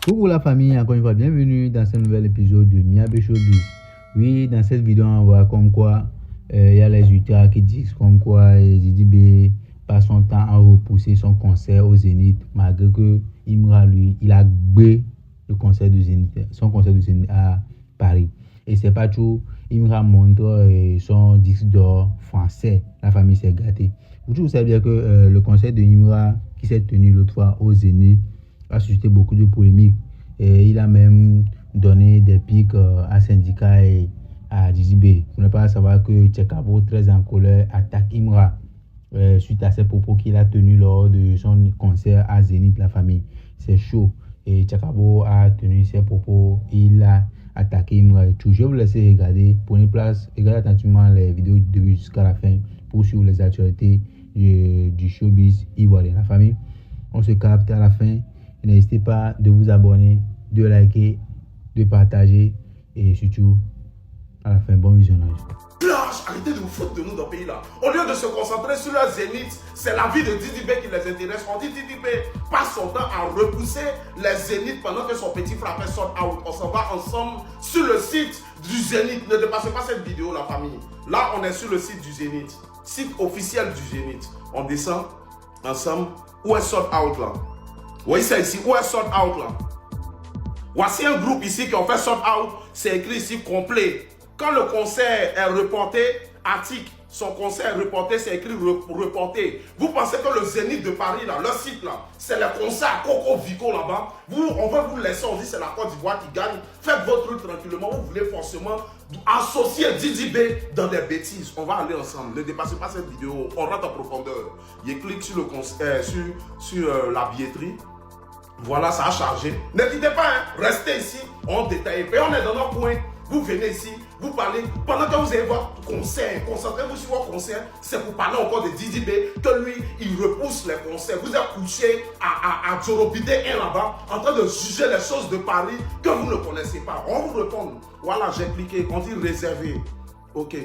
Coucou la famille, encore une fois, bienvenue dans ce nouvel épisode de Miabe Showbiz. Oui, dans cette vidéo, on voit comme quoi il y a les ultras qui disent comme quoi Didi B passe son temps à repousser son concert au Zénith, malgré que Imra, lui, il a gbé le concert du Zénith, son concert du Zénith à Paris. Et c'est pas tout, Imra montre son disque d'or français. La famille s'est gâtée. Vous savez bien que le concert de Imra qui s'est tenu l'autre fois au Zénith a suscité beaucoup de polémiques. Et il a même donné des pics à Syndicat et à Didi B. Vous n'avez pas à savoir que Tchekabo, très en colère, attaque Imra suite à ses propos qu'il a tenus lors de son concert à Zénith, la famille. C'est chaud. Et Tchekabo a tenu ses propos, il a attaqué Imra et tout. Je vais vous laisser regarder. Prenez place, regardez attentivement les vidéos du début jusqu'à la fin pour suivre les actualités du showbiz ivoirien. La famille, on se capte à la fin. N'hésitez pas de vous abonner, de liker, de partager et surtout, à la fin, bon visionnage. Arrêtez de vous foutre de nous dans le pays là. Au lieu de se concentrer sur leur Zénith, c'est la vie de Didi B qui les intéresse. On dit Didi B passe son temps à repousser les Zéniths pendant que son petit frère fait sort out. On s'en va ensemble sur le site du Zénith. Ne dépassez pas cette vidéo, la famille. Là, on est sur le site du Zénith. Site officiel du Zénith. On descend ensemble. Où est sort out là? Vous voyez ça ici? Où est sort out là? Voici un groupe ici qui ont fait sort out. C'est écrit ici complet. Quand le concert est reporté, article, son concert est reporté, c'est écrit reporté. Vous pensez que le Zénith de Paris, là, leur site, là, c'est le concert à Coco Vico là-bas. On va vous laisser, on dit c'est la Côte d'Ivoire qui gagne. Faites votre truc tranquillement. Vous voulez forcément associer Didi B dans des bêtises. On va aller ensemble. Ne dépassez pas cette vidéo. On rentre en profondeur. Il clique sur le concert, sur la billetterie. Voilà, ça a chargé. Ne quittez pas, hein. Restez ici. On détaille. Et on est dans notre coin. Vous venez ici, vous parlez, pendant que vous avez votre concert, concentrez-vous sur votre concert, c'est pour parler encore de Didi B, que lui, il repousse les concerts. Vous êtes couché à Djorobité 1 là-bas, en train de juger les choses de Paris que vous ne connaissez pas. On vous répond. Voilà, j'ai cliqué, on dit réservé. Ok.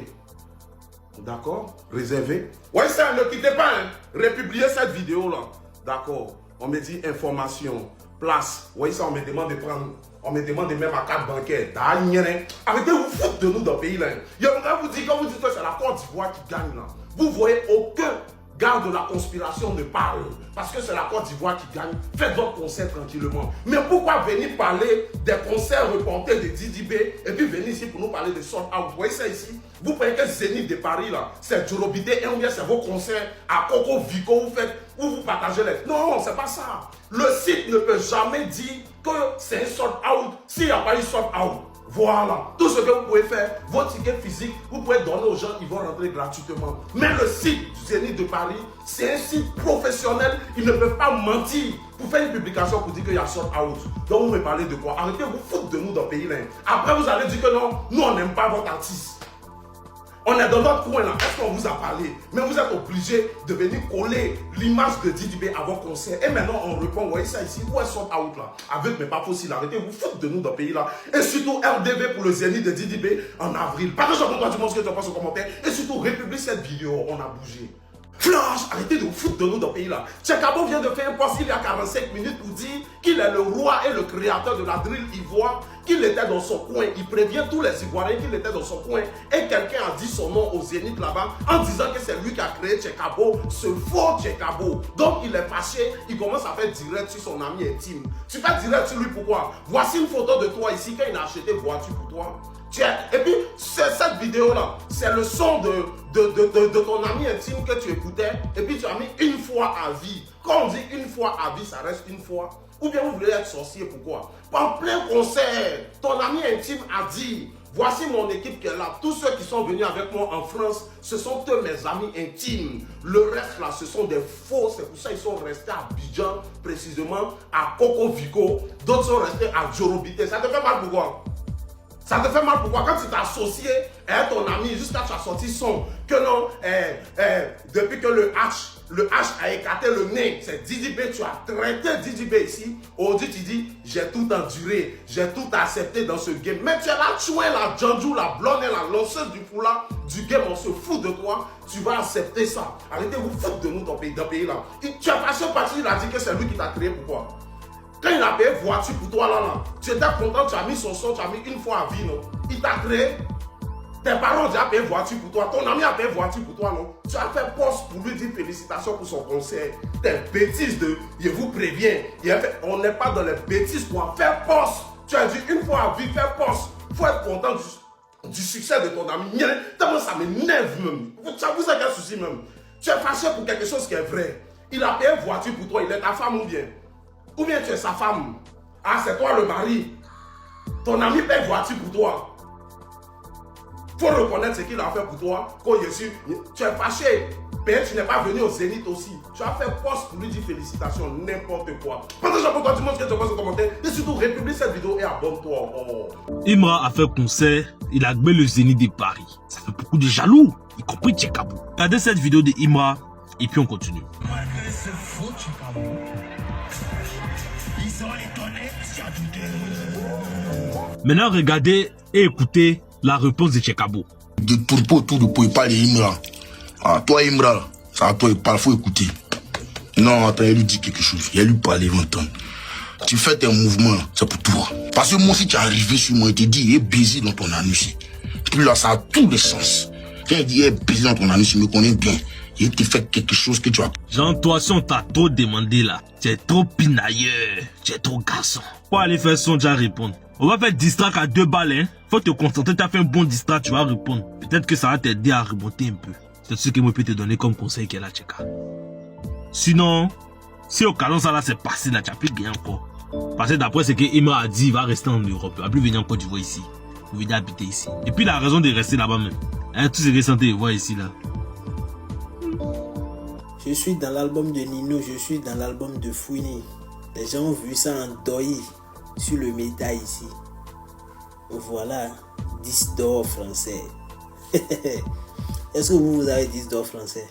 D'accord, réservé. Ouais, ça, ne quittez pas, hein. Républiez cette vidéo-là. D'accord. On me dit information, place. Vous voyez ça, on me demande de prendre. On me demande même à carte bancaire. Arrêtez de vous foutre de nous dans le pays là. Quand vous dites que c'est la Côte d'Ivoire qui gagne là, vous voyez aucun garde de la conspiration ne parle. Parce que c'est la Côte d'Ivoire qui gagne. Faites votre concert tranquillement. Mais pourquoi venir parler des concerts reportés de Didi B et puis venir ici pour nous parler de sort out? Vous voyez ça ici? Vous croyez que Zénith de Paris là, c'est Djorobité et ou bien c'est vos concerts à Coco Vico où vous partagez les... Non, c'est pas ça. Le site ne peut jamais dire que c'est un sort out s'il n'y a pas eu sort out. Voilà, tout ce que vous pouvez faire, votre ticket physique, vous pouvez donner aux gens, ils vont rentrer gratuitement. Mais le site du Zénith de Paris, c'est un site professionnel, ils ne peuvent pas mentir pour faire une publication pour dire qu'il y a sort out. Donc vous me parlez de quoi? Arrêtez de vous foutre de nous dans le pays là. Après vous allez dire que non, nous on n'aime pas votre artiste. On est dans notre coin là, est-ce qu'on vous a parlé? Mais vous êtes obligé de venir coller l'image de Didi B à votre concert. Et maintenant on répond, vous voyez ça ici, où est sort out là? Avec mes pas possibles, arrêtez, vous foutre de nous dans le pays là. Et surtout RDV pour le Zénith de Didi B en avril. Partagez moi du monde ce que tu penses en commentaire. Et surtout république cette vidéo, on a bougé. Flash, arrêtez de vous foutre de nous dans le pays là. Tchekabo vient de faire un post il y a 45 minutes pour dire qu'il est le roi et le créateur de la drill ivoire, qu'il était dans son coin. Il prévient tous les Ivoiriens qu'il était dans son coin. Et quelqu'un a dit son nom au Zénith là-bas en disant que c'est lui qui a créé Tchekabo, ce faux Tchekabo. Donc il est fâché, il commence à faire direct sur son ami intime. Tu fais direct sur lui pourquoi? Voici une photo de toi ici quand il a acheté une voiture pour toi. Tiens, et puis cette vidéo là, c'est le son de ton ami intime que tu écoutais et puis tu as mis une fois à vie. Quand on dit une fois à vie, ça reste une fois. Ou bien vous voulez être sorcier, pourquoi? En plein concert, ton ami intime a dit, voici mon équipe qui est là. Tous ceux qui sont venus avec moi en France, ce sont eux mes amis intimes. Le reste là, ce sont des faux. C'est pour ça qu'ils sont restés à Abidjan, précisément à Coco Vico. D'autres sont restés à Djorobité. Ça te fait mal pourquoi? Ça te fait mal pourquoi? Quand tu t'es associé à ton ami, jusqu'à tu as sorti son, que non, depuis que le H a écarté le nez, c'est Didi B, tu as traité Didi B ici. Aujourd'hui, tu dis, j'ai tout enduré, j'ai tout accepté dans ce game. Mais tu es là, tu es la Djandjou, la blonde et la lanceuse du foulard du game, on se fout de toi, tu vas accepter ça. Arrêtez de vous foutre de nous dans le pays là. Tu as passé au parti, il a dit que c'est lui qui t'a créé, pourquoi? Quand il a payé voiture pour toi là, tu étais content, tu as mis son son, tu as mis une fois à vie, non? Il t'a créé. Tes parents ont déjà payé voiture pour toi. Ton ami a payé voiture pour toi, non? Tu as fait poste pour lui dire félicitations pour son concert. Tes bêtises de, je vous préviens, on n'est pas dans les bêtises quoi. Faire poste. Tu as dit une fois à vie, faire poste. Il faut être content du succès de ton ami. Tellement ça m'énerve même. Vous savez quel souci même? Tu es fâché pour quelque chose qui est vrai. Il a payé voiture pour toi, il est ta femme ou bien? Ou bien tu es sa femme? Ah, c'est toi le mari. Ton ami paye voiture pour toi. Il faut reconnaître ce qu'il a fait pour toi. Quand tu es fâché. Tu n'es pas venu au Zénith aussi. Tu as fait poste pour lui dire félicitations, n'importe quoi. Partage pour toi, dis-moi ce que tu penses en commentaire. Et surtout, republie cette vidéo et abonne-toi. Oh. Imra a fait concert, il a gagné le Zénith de Paris. Ça fait beaucoup de jaloux, y compris Tchekabou. Regardez cette vidéo de Imra et puis on continue. Maintenant, regardez et écoutez la réponse de Tchekabou. De tourner autour de pour parler Imra. Ah, toi Imra, ça à toi il parle, faut écouter. Non, attends, il lui dit quelque chose. Il lui parle, il va entendre. Tu fais tes mouvements, c'est pour toi. Parce que moi, si tu es arrivé sur moi, il te dit, il est baisé dans ton anus. Et puis là, ça a tous les sens. Quand il dit, il est baisé dans ton anus, il me connaît bien. Il te fait quelque chose que tu as. Jean, toi, si on t'a trop demandé là, tu es trop pinailleur, tu es trop garçon. Pour aller faire son, déjà répondre. On va faire distract à 2 balles, hein. Faut te concentrer, tu as fait un bon distract, tu vas répondre. Peut-être que ça va t'aider à remonter un peu. C'est ce que moi peux te donner comme conseil qu'elle a, Tcheka. Sinon, si au canon ça là c'est passé là, tu n'as plus gagné encore. Parce que d'après ce que Imra a dit, il va rester en Europe. Il va plus venir en Côte d'Ivoire ici. Il va venir habiter ici. Et puis il a raison de rester là-bas même. Hein, tout ce que santé, il voit ici là. Je suis dans l'album de Nino, je suis dans l'album de Fouini. Les gens ont vu ça en deuil sur le méta ici. Voilà, 10 d'or français. Est-ce que vous avez 10 d'or français?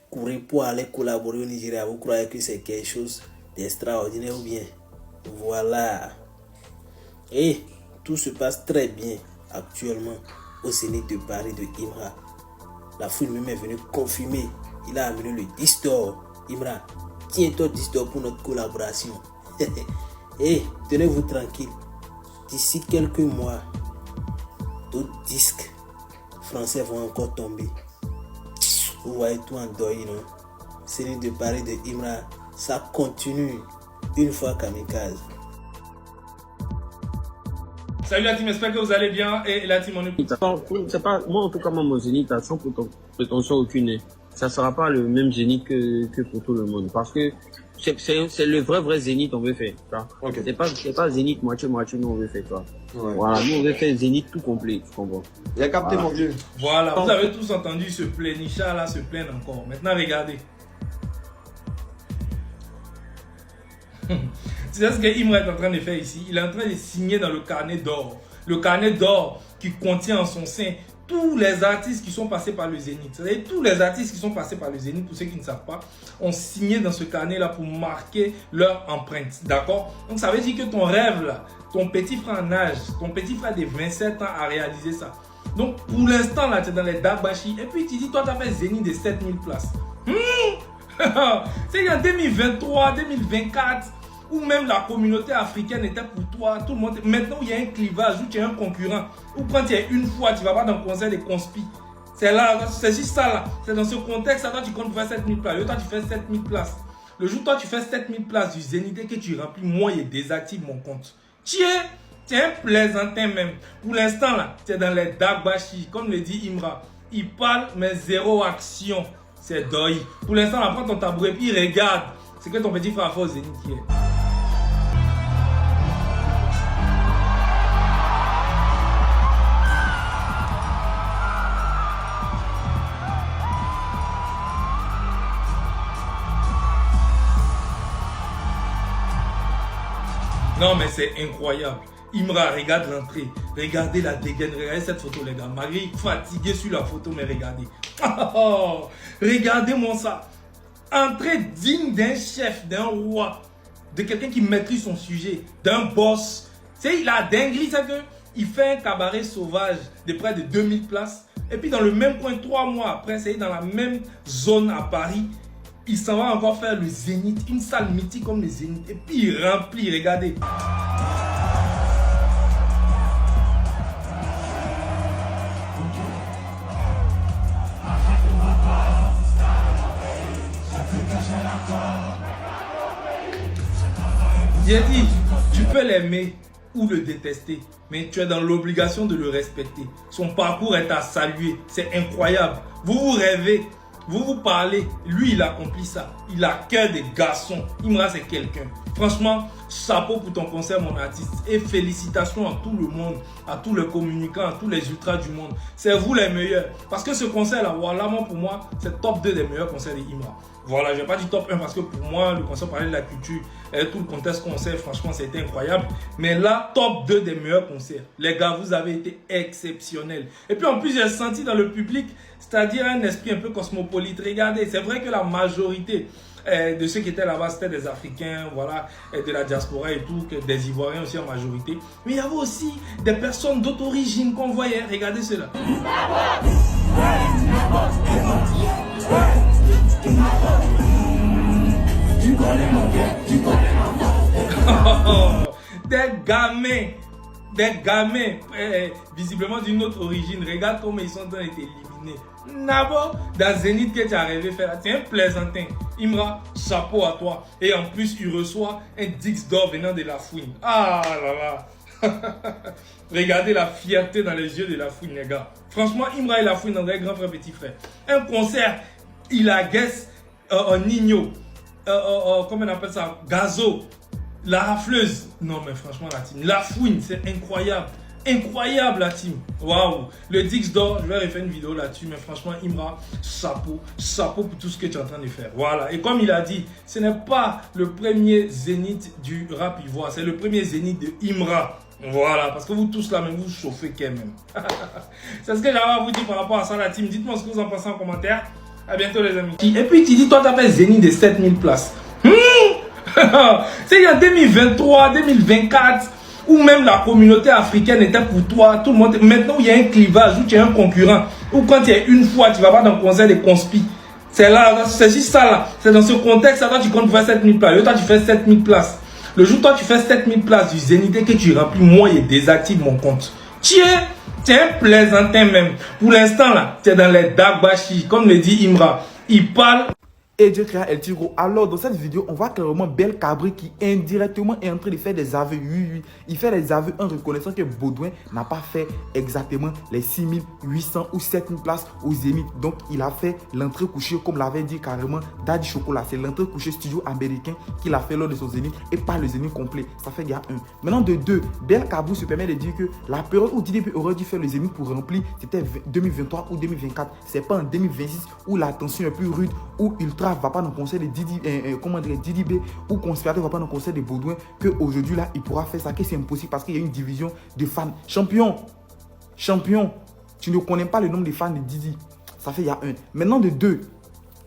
Courez pour aller collaborer au Nigeria, vous croyez que c'est quelque chose d'extraordinaire ou bien? Voilà. Et tout se passe très bien actuellement au Zénith de Paris de Imra. La foule même est venue confirmer. Il a amené le 10 d'or. Imra, tiens-toi 10 d'or pour notre collaboration. Et tenez-vous tranquille. D'ici quelques mois, d'autres disques français vont encore tomber. Vous voyez tout en deuil, non? Zénith de Paris de Imra, ça continue une fois kamikaze. Salut la team, j'espère que vous allez bien et la team on est... C'est pas, moi en tout cas, mon Zénith, sans prétention aucune, ça sera pas le même Zénith que pour tout le monde. Parce que c'est le vrai Zénith on veut faire. Okay. C'est pas Zénith moitié, nous on veut faire. Ouais. Voilà, nous on veut faire Zénith tout complet, tu comprends. Il a capté mon vieux. Voilà, vous avez tous entendu ce pleinicha là se plaindre encore. Maintenant regardez. C'est ce que Imra est en train de faire ici. Il est en train de signer dans le carnet d'or. Le carnet d'or qui contient en son sein tous les artistes qui sont passés par le Zénith. C'est-à-dire tous les artistes qui sont passés par le Zénith, pour ceux qui ne savent pas, ont signé dans ce carnet-là pour marquer leur empreinte. D'accord? Donc ça veut dire que ton rêve là, ton petit frère en âge, ton petit frère de 27 ans a réalisé ça. Donc pour l'instant là, tu es dans les Dabashi. Et puis tu dis, toi tu as fait Zénith de 7000 places. C'est en 2023, 2024. Où même la communauté africaine était pour toi, tout le monde. Maintenant, il y a un clivage où tu es un concurrent. Ou quand tu es une fois, tu vas pas dans le concert des conspis. C'est là, c'est juste ça là. C'est dans ce contexte, là, toi tu comptes faire 7000 places. Toi tu fais 7000 places. Le jour où toi tu fais 7000 places du Zénith et que tu remplis, moi je désactive mon compte. Tu es un plaisantin même. Pour l'instant là, tu es dans les Dabashi. Comme le dit Imra, il parle mais zéro action. C'est deuil. Pour l'instant, là, prends ton tabouret puis regarde ce que ton petit frère a fait au Zénith hier. Non mais c'est incroyable. Imra, regarde l'entrée. Regardez la dégaine. Regardez cette photo les gars. Marie fatiguée sur la photo mais regardez. Regardez-moi ça. Entrée digne d'un chef, d'un roi. De quelqu'un qui maîtrise son sujet. D'un boss. Tu sais, il a dinguerie. C'est que il fait un cabaret sauvage de près de 2000 places. Et puis dans le même coin, 3 mois après, c'est dans la même zone à Paris. il s'en va encore faire le Zénith, une salle mythique comme le Zénith. Et puis il remplit, regardez. J'ai dit, tu peux l'aimer ou le détester, mais tu es dans l'obligation de le respecter. Son parcours est à saluer, c'est incroyable. Vous vous rêvez, vous vous parlez, lui il accomplit ça. Il a cœur des garçons. Imra c'est quelqu'un. Franchement, chapeau pour ton concert mon artiste. Et félicitations à tout le monde, à tous les communicants, à tous les ultras du monde. C'est vous les meilleurs. Parce que ce concert là, voilà, pour moi, c'est top 2 des meilleurs concerts de Imra. Voilà, je n'ai pas dit top 1 parce que pour moi, le concert parlait de la culture et tout le contexte concert, franchement, c'était incroyable. Mais là, top 2 des meilleurs concerts. Les gars, vous avez été exceptionnels. Et puis en plus, j'ai senti dans le public, c'est-à-dire un esprit un peu cosmopolite. Regardez, c'est vrai que la majorité de ceux qui étaient là-bas, c'était des Africains, voilà, de la diaspora et tout, des Ivoiriens aussi en majorité. Mais il y avait aussi des personnes d'autres origines qu'on voyait. Regardez cela. Des gamins, visiblement d'une autre origine. Regarde comment ils sont en train d'être éliminés. Nabo, dans Zénith que tu as rêvé faire là, c'est un plaisantin. Imra, chapeau à toi. Et en plus, il reçoit un Dix d'or venant de la fouine. Ah là là. Regardez la fierté dans les yeux de la fouine, les gars. Franchement, Imra et la fouine, on est grand frère, petit frère. Un concert, il a guess Nino. Comment on appelle ça? Gazo. La rafleuse. Non, mais franchement, la team. La fouine, c'est incroyable. Incroyable, la team. Waouh. Le Dix d'or, je vais refaire une vidéo là-dessus. Mais franchement, Imra, chapeau. Chapeau pour tout ce que tu es en train de faire. Voilà. Et comme il a dit, ce n'est pas le premier zénith du rap ivoire. C'est le premier zénith de Imra. Voilà. Parce que vous tous là, même vous chauffez quand même. C'est ce que j'avais à vous dire par rapport à ça, la team. Dites-moi ce que vous en pensez en commentaire. À bientôt, les amis. Et puis, tu dis, toi, tu as fait zénith de 7000 places. C'est en 2023, 2024, où même la communauté africaine était pour toi, tout le monde. Maintenant, il y a un clivage où tu es un concurrent, où quand tu es une fois, tu vas pas dans le concert des conspis. C'est là, c'est juste ça là. C'est dans ce contexte, là, toi, tu comptes faire 7000 places. Toi, tu fais 7000 places. Le jour où toi, tu fais 7000 places du Zénith que tu remplis, moi, il désactive mon compte. Tu es un plaisantin même. Pour l'instant, là, tu es dans les Dagbashi, comme le dit Imra. Il parle. Et Dieu créa El Tigro. Alors, dans cette vidéo, on voit clairement Bel Cabri qui indirectement est en train de faire des aveux. Oui. Il fait des aveux en reconnaissant que Baudouin n'a pas fait exactement les 6800 ou 7000 places au Zénith. Donc, il a fait l'entrée couchée, comme l'avait dit carrément Daddy Chocolat. C'est l'entrée couchée studio américain qu'il a fait lors de son Zénith et pas le Zénith complet. Ça fait gars 1. Maintenant, de 2, Bel Cabri se permet de dire que la période où Didi B aurait dû faire le Zénith pour remplir, c'était 2023 ou 2024. C'est pas en 2026 où la tension est plus rude, où Ultra va pas dans le concert de Didi B ou Conspirateur va pas dans le concert de Baudouin, que aujourd'hui là il pourra faire ça, que c'est impossible parce qu'il y a une division de fans. Champion, tu ne connais pas le nombre de fans de Didi. Ça fait il y a 1. Maintenant de 2,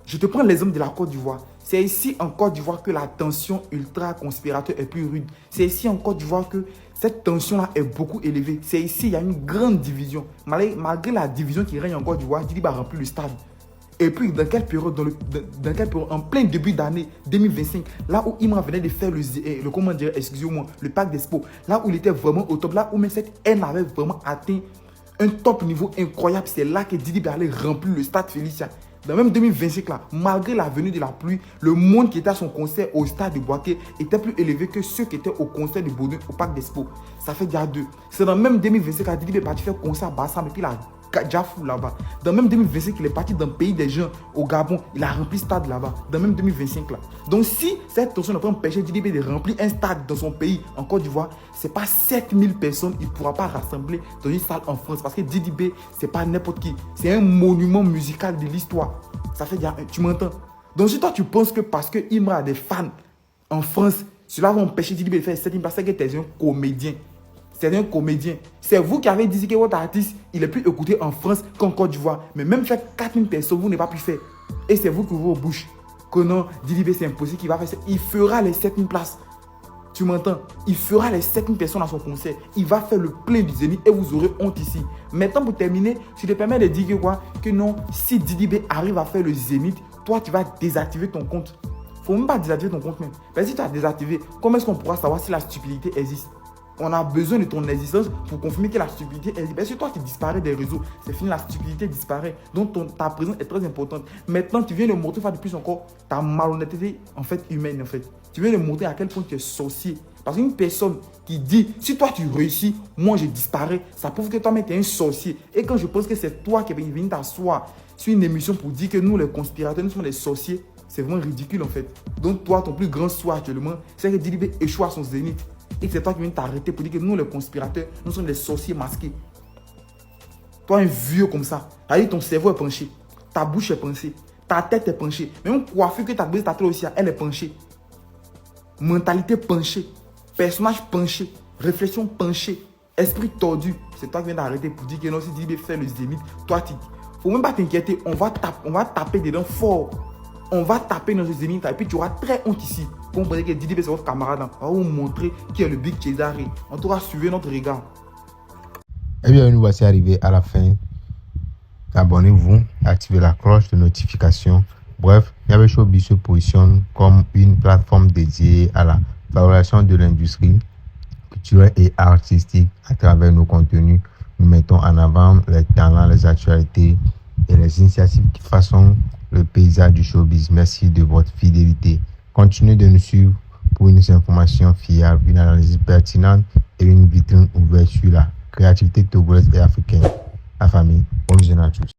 je te prends l'exemple de la Côte d'Ivoire. C'est ici en Côte d'Ivoire que la tension Ultra Conspirateur est plus rude. C'est ici en Côte d'Ivoire que cette tension-là est beaucoup élevée. C'est ici, il y a une grande division. Malgré la division qui règne en Côte d'Ivoire, Didi va remplir le stade. Et puis, dans quelle période, en plein début d'année 2025, là où Imra venait de faire le pack d'Expo, là où il était vraiment au top, là où même cette haine avait vraiment atteint un top niveau incroyable, c'est là que Didi allait remplir le stade Félicia. Dans même 2025 là, malgré la venue de la pluie, le monde qui était à son concert au stade de Boaké était plus élevé que ceux qui étaient au concert de Baudouin au parc d'Expo. Ça fait déjà 2. C'est dans même 2025 là, Didi est parti faire concert à Bassam et puis là. Jafou là-bas. Dans même 2025, il est parti dans le pays des gens au Gabon. Il a rempli le stade là-bas. Dans même 2025 là. Donc si cette tension ne peut empêcher Didi B de remplir un stade dans son pays, en Côte d'Ivoire, c'est pas 7000 personnes. Il ne pourra pas rassembler dans une salle en France. Parce que Didi B, c'est pas n'importe qui. C'est un monument musical de l'histoire. Ça fait déjà, tu m'entends? Donc si toi tu penses que parce que Imra a des fans en France, cela va empêcher Didi B de faire 7000 parce que tu es un comédien. C'est un comédien. C'est vous qui avez dit que votre artiste, il est plus écouté en France qu'en Côte d'Ivoire. Mais même faire 4000 personnes, vous n'avez pas pu faire. Et c'est vous qui ouvrez vos bouches. Que non, Didi B, c'est impossible qu'il va faire ça. Il fera les 7000 places. Tu m'entends? Il fera les 7000 personnes à son concert. Il va faire le plein du Zénith et vous aurez honte ici. Maintenant, pour terminer, je te permets de dire que quoi? Que non, si Didi B arrive à faire le Zénith toi, tu vas désactiver ton compte. Faut même pas désactiver ton compte même. Mais si tu as désactivé, comment est-ce qu'on pourra savoir si la stupidité existe? On a besoin de ton existence pour confirmer que la stupidité existe. Mais si toi, tu disparais des réseaux, c'est fini, la stupidité disparaît. Donc, ta présence est très importante. Maintenant, tu viens de montrer, de plus encore, ta malhonnêteté en fait humaine. En fait. Tu viens de montrer à quel point tu es sorcier. Parce qu'une personne qui dit, si toi tu réussis, moi je disparais, ça prouve que toi-même tu es un sorcier. Et quand je pense que c'est toi qui es venu t'asseoir sur une émission pour dire que nous, les conspirateurs, nous sommes des sorciers, c'est vraiment ridicule en fait. Donc toi, ton plus grand souhait actuellement, c'est que Didi B échoue à son zénith. Et c'est toi qui viens t'arrêter pour dire que nous, les conspirateurs, nous sommes des sorciers masqués. Toi, un vieux comme ça, ton cerveau est penché, ta bouche est penchée, ta tête est penchée. Même coiffure que tu as besoin ta tête aussi, elle est penchée. Mentalité penchée, personnage penché, réflexion penchée, esprit tordu. C'est toi qui viens d'arrêter pour dire que non, si Didi B fait le zénith, toi, tu faut même pas t'inquiéter, on va taper dedans fort. On va taper dans le zénith et puis tu auras très honte ici. Pour comprendre que Didi B c'est votre camarade. On va vous montrer qui est le Big Cesare. On t'aura suivi notre regard. Eh bien, nous voici arrivés à la fin. Abonnez-vous, activez la cloche de notification. Bref, Miabe Showbiz se positionne comme une plateforme dédiée à la valorisation de l'industrie culturelle et artistique. À travers nos contenus, nous mettons en avant les talents, les actualités et les initiatives qui façonnent le paysage du showbiz. Merci de votre fidélité. Continuez de nous suivre pour une information fiable, une analyse pertinente et une vitrine ouverte sur la créativité togolaise et africaine. La famille, bonne journée à tous.